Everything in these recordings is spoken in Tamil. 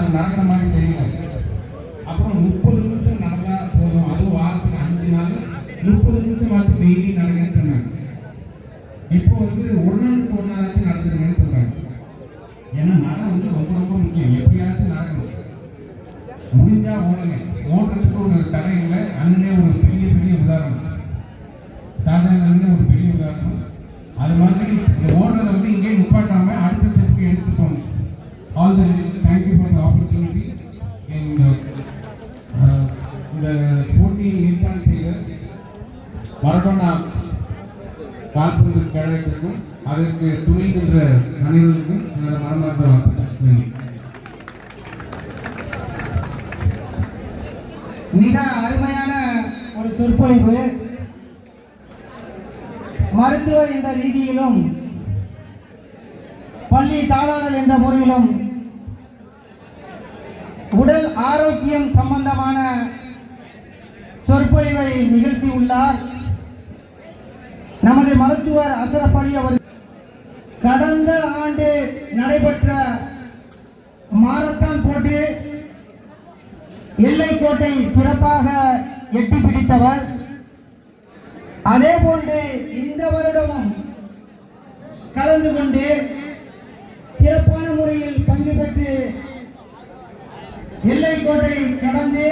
அது நடக்கிற மாதிரி தெரியல. அப்புறம் 30 நிமிஷம் நடந்தா போதும், அது வாரத்துக்கு 5 நாள் 30 நிமிஷம் பார்த்து டெய்லி நடக்குன்னு சொன்னாங்க. இப்போ ஒரு நாளுக்கு ஒரு நாளாச்சும் நடத்துருங்கன்னு சொல்றாங்க. ஏன்னா நடம் ரொம்ப ரொம்ப முக்கியம். எப்படியாச்சும் நடக்கணும். முடிஞ்சா ஓடுங்க. ஓடுறதுக்கு ஒரு தடை இல்லை. அண்ணனே ஒரு பெரிய பெரிய உதாரணம், சாதாரண ஒரு பெரிய உதாரணம். அது மாதிரி இந்த ஓடுறதை இங்கே நிப்பாட்டாம அடுத்த ஸ்டெப்புக்கு எடுத்துட்டு போகணும். All the thank you for the opportunity. இந்த போட்டியை ஏற்பாடு செய்த மரடோனா கால்பந்து கழகத்திற்கும் அதற்கு துணை நின்ற அனைவருக்கும் எனது மனமார்ந்த வாழ்த்துக்கள். மிக அருமையான ஒரு சொற்பொழிவு. மருத்துவர் என்ற ரீதியிலும் பள்ளி தாளாளர் என்ற முறையிலும் உடல் ஆரோக்கியம் சம்பந்தமான சொற்பொழிவை நிகழ்த்தியுள்ளார். நமது மருத்துவர் அஷ்ரப் அலி அவர்கள் கடந்த ஆண்டு நடைபெற்ற மாரத்தான் போட்டி எல்லைக்கோட்டை சிறப்பாக எட்டி பிடித்தவர். அதே போன்று இந்த வருடமும் கலந்து கொண்டு சிறப்பான முறையில் பங்கு பெற்று எல்லைக்கோட்டை கடந்து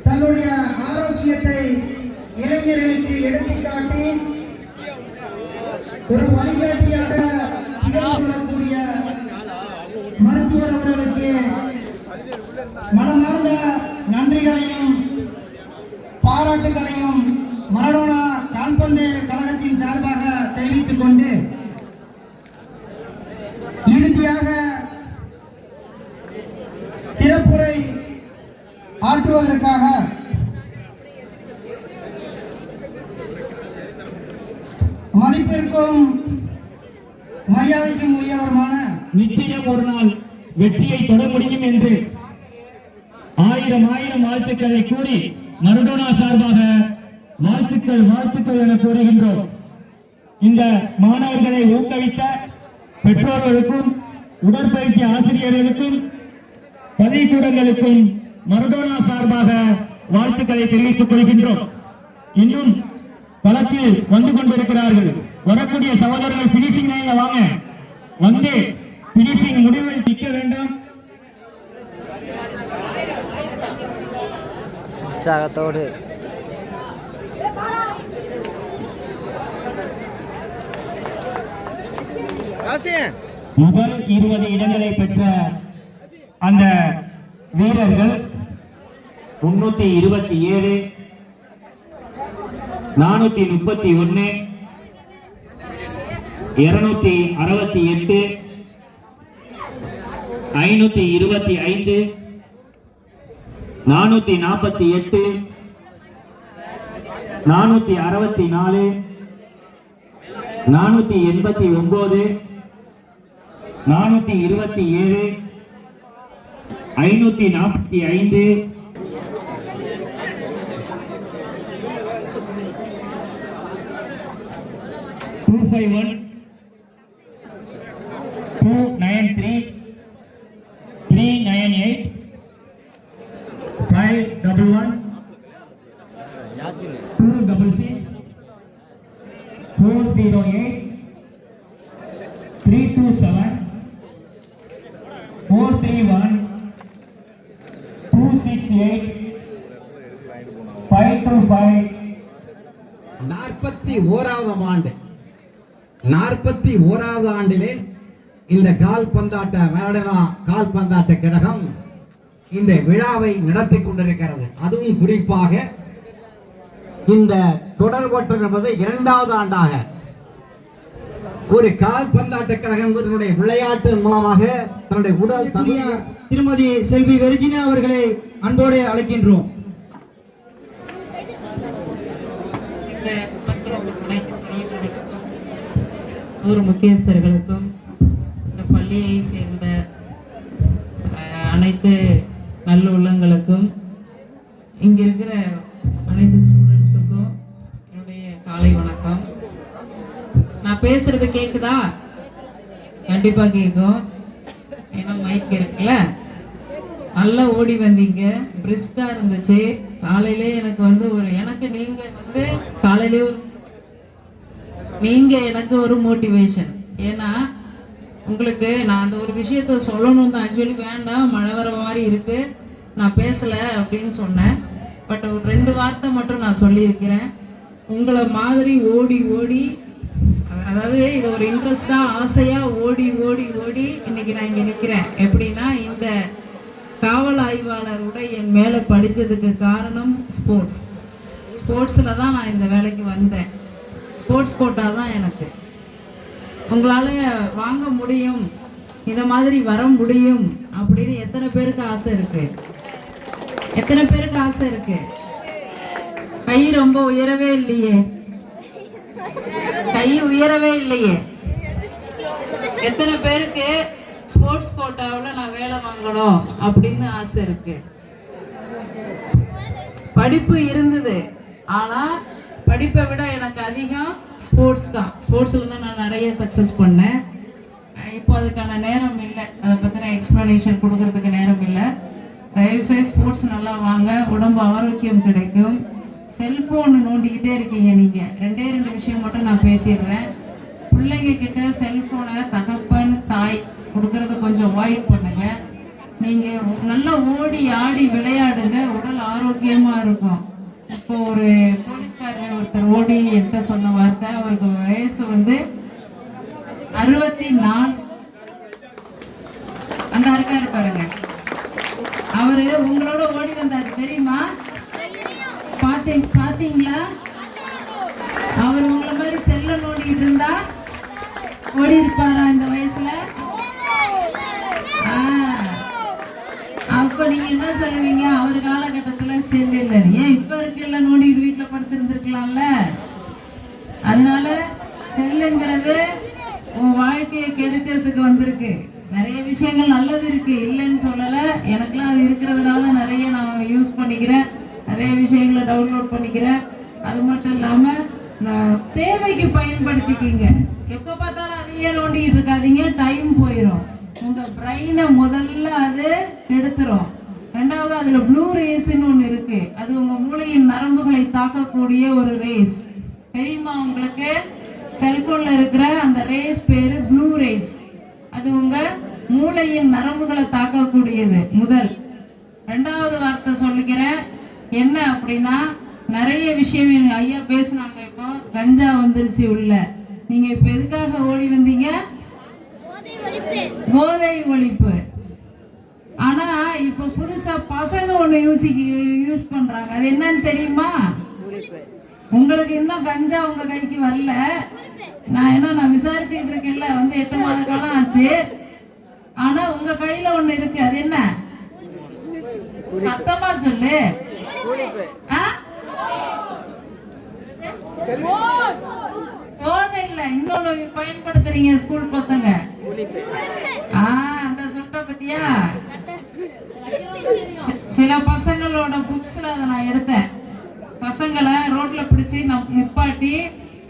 தன்னுடைய ஆரோக்கியத்தை இளைஞர்களுக்கு எடுத்துக்காட்டி ஒரு வழிகாட்டியாக திகழக்கூடிய மருத்துவர் அவர்களுக்கு மனமார்ந்த நன்றிகளையும் பாராட்டுகளையும் மரடோனா கால்பந்து கழகத்தின் சார்பாக தெரிவித்துக் கொண்டு இறுதியாக சிறப்புரை ஆற்றுவதற்காக மதிப்பிற்கும் மரியாதைக்கும் உரியவருமான நிச்சயம் ஒரு நாள் வெற்றியை தொட முடியும் என்று ஆயிரம் வாழ்த்துக்களை கூறி மரடோனா சார்பாக வாழ்த்துக்கள் என கூறுகின்றோம். இந்த மாணவர்களை ஊக்குவித்த பெற்றோர்களுக்கும் உடற்பயிற்சி ஆசிரியர்களுக்கும் பள்ளிக்கூடங்களுக்கும் மரடோனா சார்பாக வாழ்த்துக்களை தெரிவித்துக் கொள்கின்றோம். இன்னும் களத்தில் வந்து கொண்டிருக்கிறார்கள். வரக்கூடிய சகோதரர்கள் பினிஷிங் லைன்ல வாங்க, வந்து பினிஷிங் முடிவில் நிற்க வேண்டாம். உற்சாகத்தோடு முதல் 20 இடங்களை பெற்ற அந்த வீரர்கள் 327, 431, 268, 525, 448, 464, 489, 427, 545, 251, 293, 398, 511, 266, 408, 327, 431, 268, 525. 41ஆம் ஆண்டு 41ஆவது ஆண்டிலே இந்த மரடோனா கால்பந்தாட்ட கழகம் இந்த விழாவை நடத்தி கொண்டிருக்கிறது. அதுவும் குறிப்பாக இந்த தொடர் ஓட்டம் என்பது 2வது ஆண்டாக ஒரு கால்பந்தாட்ட கழகம் தன்னுடைய விளையாட்டு மூலமாக தன்னுடைய உடல் தகுதியார் திருமதி செல்வி வெர்ஜினா அவர்களை அன்போடு அழைக்கின்றோம். ஊர் முக்கியஸ்தர்களுக்கும் இந்த பள்ளியை சேர்ந்த அனைத்து நல்ல உள்ளங்களுக்கும் இங்க இருக்கிற அனைத்து ஸ்டூடெண்ட்ஸுக்கும் என்னுடைய காலை வணக்கம். நான் பேசுறது கேக்குதா? கண்டிப்பா கேட்கும். ஏன்னா மைக் இருக்குல்ல, நல்லா ஓடி வந்தீங்க, பிரிஸ்கா இருந்துச்சு. காலையிலே எனக்கு வந்து நீங்க எனக்கு ஒரு மோட்டிவேஷன். ஏன்னா உங்களுக்கு நான் அந்த ஒரு விஷயத்த சொல்லணும் தான். ஆக்சுவலி வேண்டாம், மழை வர மாதிரி இருக்கு, நான் பேசல அப்படின்னு சொன்னேன். பட் ஒரு 2 வார்த்தை மட்டும் நான் சொல்லியிருக்கிறேன். உங்களை மாதிரி ஓடி ஓடி, அதாவது இது ஒரு இன்ட்ரெஸ்டா ஆசையா ஓடி ஓடி ஓடி இன்னைக்கு நான் இங்க நிக்கிறேன். எப்படின்னா, இந்த காவல் ஆய்வாளரோட என் மேலே படித்ததுக்கு காரணம் ஸ்போர்ட்ஸில் தான் நான் இந்த வேலைக்கு வந்தேன். ஸ்போர்ட்ஸ் கோட்டா தான் எனக்கு. உங்களால் வாங்க முடியும், இதை மாதிரி வர முடியும் அப்படின்னு எத்தனை பேருக்கு ஆசை இருக்கு? எத்தனை பேருக்கு ஆசை இருக்கு? கை ரொம்ப உயரவே இல்லையே, கை உயரவே இல்லையே. எத்தனை பேருக்கு ஸ்போர்ட்ஸ் கோட்டாவில் நான் வேலை வாங்கணும் அப்படின்னு ஆசை இருக்கு? படிப்பு இருந்தது, ஆனா படிப்பை விட எனக்கு அதிகம் ஸ்போர்ட்ஸ் தான். ஸ்போர்ட்ஸ்ல தான் நான் நிறைய சக்சஸ் பண்ணேன். இப்போ அதுக்கான நேரம் இல்லை, அதை பத்தின எக்ஸ்பிளனேஷன் கொடுக்கறதுக்கு நேரம் இல்லை. தயவுசெய்து ஸ்போர்ட்ஸ் நல்லா வாங்க, உடம்பு ஆரோக்கியம் கிடைக்கும். செல்போன் நோண்டிக்கிட்டே இருக்கீங்க நீங்க. 2 விஷயம் மட்டும் நான் பேசிடுறேன். பிள்ளைங்க கிட்ட செல்போனை தகப்பன் தாய் கொடுக்கறத கொஞ்சம் அவாய்ட் பண்ணுங்க. நீங்க நல்லா ஓடி ஆடி விளையாடுங்க, உடல் ஆரோக்கியமா இருக்கும். இப்போ ஒரு போலீஸ்காரர் ஒருத்தர் ஓடி என்கிட்ட சொன்ன வார்த்தை, அவருக்கு வயசு 64. அந்த இருக்காரு பாருங்க, அவரு உங்களோட ஓடி வந்தாரு தெரியுமா? பாத்தீங்களா? அவர் உங்களை மாதிரி செல்ல நோண்டிட்டு இருந்தா ஓடி இருப்பாரா இந்த வயசுல? அப்ப நீங்க என்ன சொல்லுவீங்க? அவர் காலகட்டத்துல செல் இல்லை, ஏன் இப்ப இருக்குல்ல நோண்டிட்டு வீட்டுல படுத்து இருந்திருக்கலாம்ல. அதனால செல்லுங்கிறது உன் வாழ்க்கையை கெடுக்கிறதுக்கு வந்திருக்கு. நிறைய விஷயங்கள் நல்லது இருக்கு, இல்லைன்னு சொல்லல. எனக்குலாம் அது இருக்கிறதுனால நிறைய நான் யூஸ் பண்ணிக்கிறேன், நிறைய விஷயங்களை டவுன்லோட் பண்ணிக்கிறேன். அது மட்டும் இல்லாம தேவைக்கு பயன்படுத்திக்கிங்க. எப்ப பார்த்தாலும் அதையே நோண்டிட்டு இருக்காதீங்க, டைம் போயிடும். உங்க பிரெயினை முதல்ல அது எடுத்துரும். 2வது, அதுல ப்ளூ ரேஸ்ன்னு ஒண்ணு இருக்கு, அது உங்க மூளையின் நரம்புகளை தாக்கக்கூடிய ஒரு ரேஸ். தெரியுமா உங்களுக்கு? செல்போன்ல இருக்கிற அந்த ரேஸ் பேரு ப்ளூ ரேஸ். அது உங்க மூளையின் நரம்புகளை தாக்கக்கூடியது. முதல். 2வது வார்த்தை சொல்லிக்கிறேன், என்ன அப்படின்னா, நிறைய விஷயம் ஐயா பேசுனாங்க. இப்போ கஞ்சா வந்துருச்சு உள்ள. நீங்க இப்ப எதுக்காக ஓடி வந்தீங்க? போதை ஒழிப்பு. ஆனா இப்ப புதுசா பசங்க ஒண்ணு யூஸ் பண்றாங்க, அது என்னன்னு தெரியுமா? உங்களுக்கு இன்னும் கஞ்சா உங்க கைக்கு வரல. நான் விசாரிச்சுட்டு இருக்கேன்ல, 8 மாத காலம் ஆச்சு. ஆனா உங்க கையில ஒண்ணு இருக்கு, அது என்ன? சத்தமா சொல்லு. போன் இல்ல, இன்னொன்னு பயன்படுத்துறீங்க ஸ்கூல் பசங்க. அந்த சொட்ட பத்தியா? சில பசங்களோட புக்ஸ்ல அதை நான் எடுத்தேன். பசங்களை ரோட்ல பிடிச்சி நிப்பாட்டி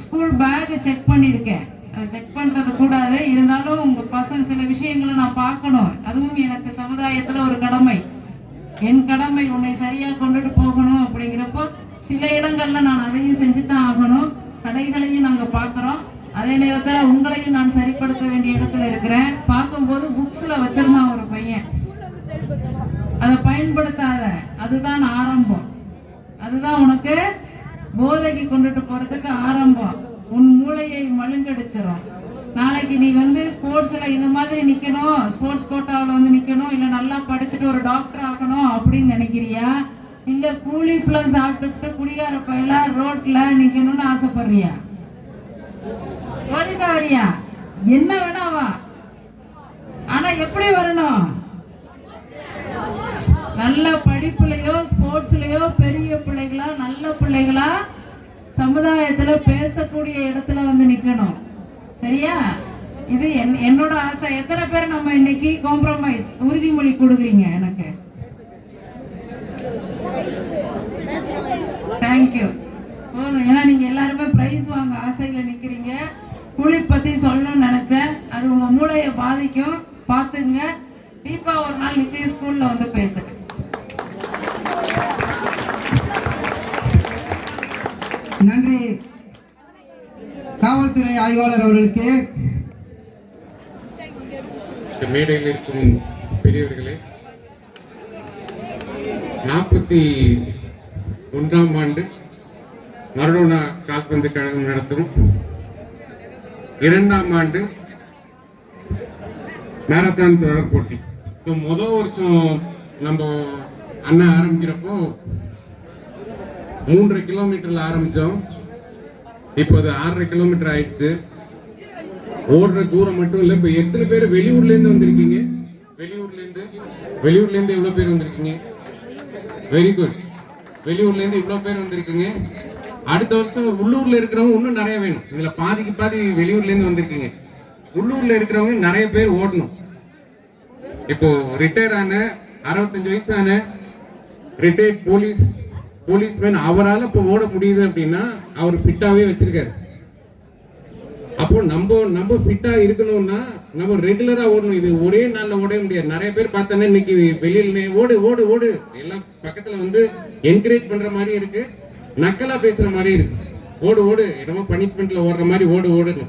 ஸ்கூல் பேக் செக் பண்ணியிருக்கேன். அதை செக் பண்றது கூடாது, இருந்தாலும் உங்க பசங்க சில விஷயங்களை நான் பார்க்கணும். அதுவும் எனக்கு சமுதாயத்துல ஒரு கடமை. என் கடமை உன்னை சரியா கொண்டுட்டு போகணும். அப்படிங்கிறப்போ சில இடங்கள்ல நான் அதையும் செஞ்சுதான் ஆகணும். கடைகளையும் நாங்க பாக்குறோம், அதே நேரத்துல உங்களையும் நான் சரிப்படுத்த வேண்டிய இடத்துல இருக்கிறேன். பார்க்கும்போது புக்ஸ்ல வச்சிருந்தான் ஒரு பையன், அதை பயன்படுத்தாத, அதுதான் ஆரம்பம். அதுதான் உனக்கு போதைக்கு கொண்டுட்டு போறதுக்கு ஆரம்பம். உன் மூளையை மழுங்கடிச்சிடும். நாளைக்கு நீ ஸ்போர்ட்ஸ்ல இந்த மாதிரி நிக்கணும், ஸ்போர்ட்ஸ் கோட்டாவில் நிக்கணும், இல்ல நல்லா படிச்சுட்டு ஒரு டாக்டர் ஆகணும் அப்படின்னு நினைக்கிறியா? இல்ல கூலி பிளஸ் சாப்பிட்டு குடிகார பயில ரோட்ல நிக்கணும்னு ஆசைப்படுறியா? போலீஸா வரியா? என்ன வேணாவா, ஆனா எப்படி வரணும்? நல்ல படிப்புலயோ ஸ்போர்ட்ஸ்லயோ பெரிய பிள்ளைகளா, நல்ல பிள்ளைகளா, சமுதாயத்துல பேசக்கூடிய இடத்துல நிக்கணும். சரியா? இது என்னோட ஆசை. எத்தனை பேர் நம்ம இன்னைக்கு காம்ப்ரமைஸ் உறுதிமொழி கொடுக்குறீங்க எனக்கு? தேங்க்யூ. போதும். ஏன்னா நீங்க எல்லாருமே பிரைஸ் வாங்க ஆசையில நிக்கிறீங்க. கூலி பத்தி சொல்லணும்னு நினைச்சேன், அது உங்க மூளையை பாதிக்கும், பாத்துங்க. தீபா ஒரு நாள் நிச்சயம் ஸ்கூல்ல வந்து பேசுறேன். நன்றி காவல்துறை ஆய்வாளர் அவர்களுக்கு. மேடையில் இருக்கும் பெரியவர்களே, 41ஆம் ஆண்டு மரடோனா கால்பந்து கழகம் நடத்தும் 2ஆம் ஆண்டு மேரத்தான் தொடர் போட்டி. முதல் வருஷம் நம்ம அண்ணா ஆரம்பிக்கிறப்போ 3.5 கிலோமீட்டர்ல ஆரம்பிச்சோம். இப்போ அது 6.5 கிலோமீட்டர் ஆயிடுச்சு. ஓடுற தூரம் மட்டும் இல்ல. இப்ப எத்தனை பேர் வெளியூர்ல இருந்து வந்திருக்கீங்க? வெளியூர்ல இருந்து எவ்வளவு பேர் வந்திருக்கீங்க? Very good. வெளியூர்ல இருந்து இவ்வளவு பேர் வந்திருக்கீங்க. அடுத்த வருஷம் உள்ளூர்ல இருக்கிறவங்க இன்னும் நிறைய வேணும். இதுல பாதிக்கு பாதி வெளியூர்ல இருந்து வந்திருக்கீங்க. உள்ளூர்ல இருக்கிறவங்க நிறைய பேர் ஓடணும். இப்போ ரிட்டையர் ஆன 65 வயசான ரிட்டையர்ட் போலீஸ்மேன் அவரால் இப்போ ஓட முடியுது அப்படின்னா அவர் ஃபிட்டாவே வச்சிருக்காரு. அப்போ நம்ம ஃபிட்டா இருக்கணும்னா நம்ம ரெகுலரா ஓடணும். இது ஒரே நாள்ல ஓட முடியாது. நிறைய பேர் பார்த்தோன்னா இன்னைக்கு வெளியில ஓடு ஓடு ஓடு எல்லாம் பக்கத்துல வந்து என்கரேஜ் பண்ற மாதிரி இருக்கு, நக்கலா பேசுற மாதிரி இருக்கு. ஓடு ஓடு என்னமோ பனிஷ்மெண்ட்ல ஓடுற மாதிரி ஓடு ஓடுன்னு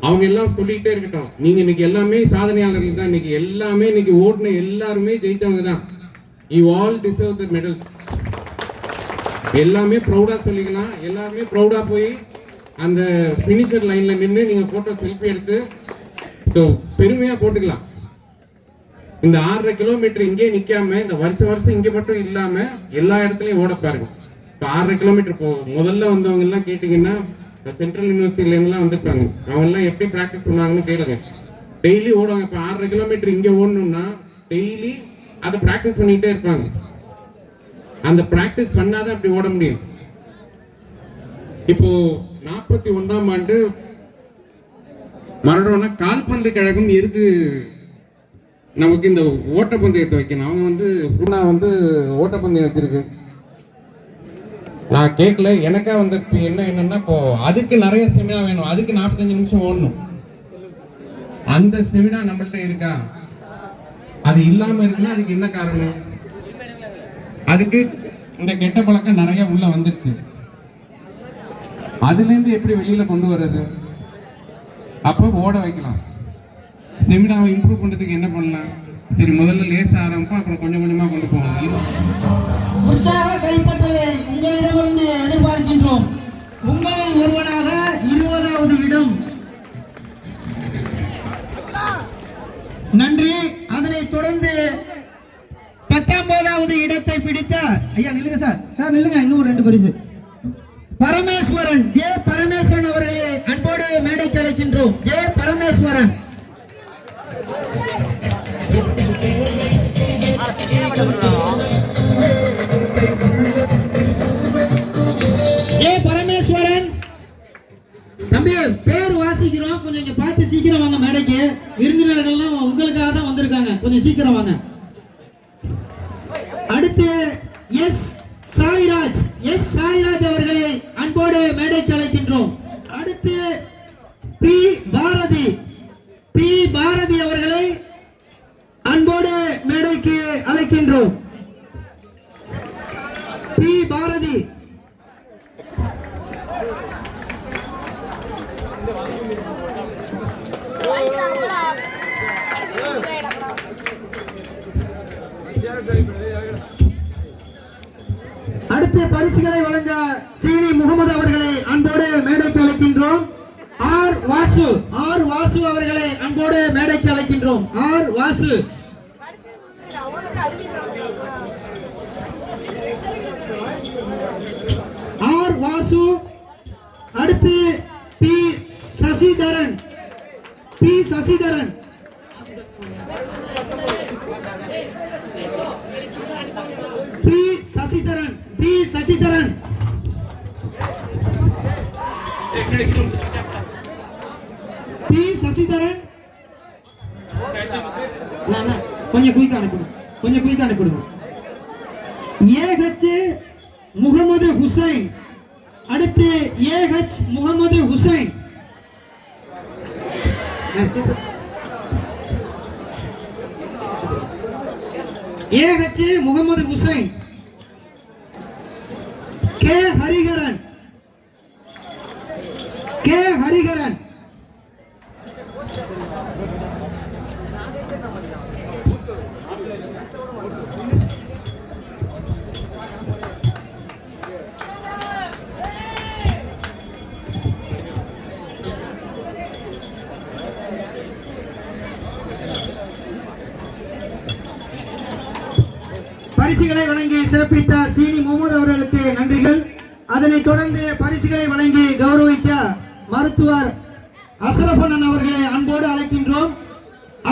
அவங்க எல்லாம் சொல்லிக்கிட்டே இருக்கட்டும். நீங்க இன்னைக்கு எல்லாமே சாதனையாளர்கள் தான். இன்னைக்கு ஓடுன எல்லாருமே ஜெயிச்சவங்க தான். You all deserve the medals. எல்லாமே ப்ரௌடா சொல்லிக்கலாம். எல்லாருமே ப்ரௌடா போய் அந்த பினிஷர் லைன்ல நின்று நீங்க போட்டோ செல்ஃபி எடுத்து பெருமையா போட்டுக்கலாம். இந்த 6.5 கிலோமீட்டர் இங்கே நிக்காம இந்த வருஷம் இங்க மட்டும் இல்லாம எல்லா இடத்துலயும் ஓட பாருங்க. இப்போ 6.5 கிலோமீட்டர் முதல்ல வந்தவங்க எல்லாம் கேட்டீங்கன்னா சென்ட்ரல் யூனிவர்சிட்டில இருந்தெல்லாம் வந்துருப்பாங்க. அவங்க எல்லாம் எப்படி பிராக்டிஸ் பண்ணுவாங்கன்னு கேளுங்க. டெய்லி ஓடுவாங்க. இப்போ 6.5 கிலோமீட்டர் இங்க ஓடணும்னா டெய்லி அதை பிராக்டிஸ் பண்ணிட்டே இருப்பாங்க. அந்த பிராக்டிஸ் பண்ணாதான் அப்படி ஓட முடியும். இப்போ 41ஆம் ஆண்டு மரடோனா கால்பந்து கழகம் எதுக்கு நமக்கு இந்த ஓட்டப்பந்தயத்தை வைக்கணும்? அவங்க வந்து ஓட்டப்பந்தயம் வச்சிருக்கு. நான் கேட்கல, எனக்கா வந்து என்னன்னா இப்போ அதுக்கு நிறைய செமினா வேணும். அதுக்கு 45 நிமிஷம் ஓடணும். அந்த செமினா நம்மள்ட்ட இருக்கா? அது இல்லாம இருக்குன்னா அதுக்கு என்ன காரணம்? அதுக்கு இந்த கெட்ட பழக்கம் நிறைய உள்ள வந்துருச்சு. அதுல இருந்து எப்படி வெளியில கொண்டு வர்றது? அப்போ ஓட வைக்கலாம். செமினாவை இம்ப்ரூவ் பண்றதுக்கு என்ன பண்ணலாம்? சரி, முதல்ல லேசா ஆரம்பிப்போம், அப்புறம் கொஞ்சம் கொஞ்சமா கொண்டு போவோம். உற்சாக கைப்பற்றலை உங்களிடமிருந்து எதிர்பார்க்கின்றோம். உங்களில் ஒருவனாக 20வது இடம். நன்றி. அதனைத் தொடர்ந்து 19வது இடத்தை பிடித்த ஐயா நில்லுங்க சார் நில்லுங்க. இன்னும் 2 பரிசு. பரமேஸ்வரன், ஜே பரமேஸ்வரன் அவர்களை அன்போடு மேடைக்கு அழைக்கின்றோம். ஜே பரமேஸ்வரன். ஜே பரமேஸ்வரன் தம்பி, பேர் வாசிக்கிறோம், கொஞ்சம் இங்க பார்த்து சீக்கிரம் வாங்க மேடைக்கு. விருந்தினர்கள்லாம் உங்களுக்காக தான் வந்திருக்காங்க, கொஞ்சம் சீக்கிரம் வாங்க. அடுத்து எஸ் சாய்ராஜ் அவர்களை அன்போடு மேடைக்கு அழைக்கின்றோம். அடுத்து பி பாரதி அவர்களை அன்போடு மேடைக்கு அழைக்கின்றோம். பி பாரதி. அடுத்த பரிசுகளை வழங்க சீனி முகமது அவர்களை அன்போடு மேடைக்கு அழைக்கின்றோம். ஆர் வாசு அவர்களை அன்போடு மேடைக்கு அழைக்கின்றோம். ஆர் வாசு. அடுத்து பி சசிதரன். கொஞ்சம் குயிக்கா அனுப்பிடுங்க. ஏஹெச் முகமது ஹுசைன். அடுத்து A H Mohammed Hussain. AH Mohammed Hussain, K Hariharan, பரிசுகளை வழங்கி சிறப்பித்த சீனி முகமது அவர்களுக்கு நன்றிகள். அதனைத் தொடர்ந்து பரிசுகளை வழங்கி கௌரவிக்க மருத்துவர் அஷ்ரஃபன் அவர்களை அன்போடு அழைக்கின்றோம்.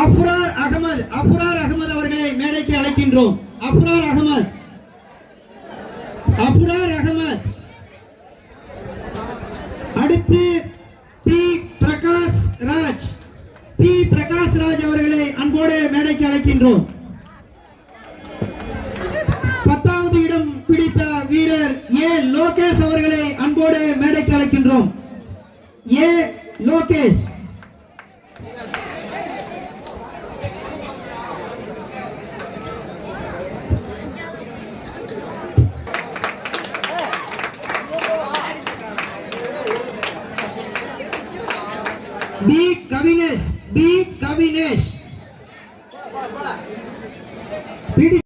அஃப்ரார் அகமது அவர்களை மேடைக்கு அழைக்கின்றோம். அஃப்ரார் அகமது. அடுத்து பி பிரகாஷ் ராஜ் அவர்களை அன்போடு மேடைக்கு அழைக்கின்றோம். 10வது இடம் பிடித்த வீரர் ஏ லோகேஷ் அவர்களை அன்போடு மேடைக்கு அழைக்கின்றோம். ஏ லோகேஷ். பி கவினேஷ்.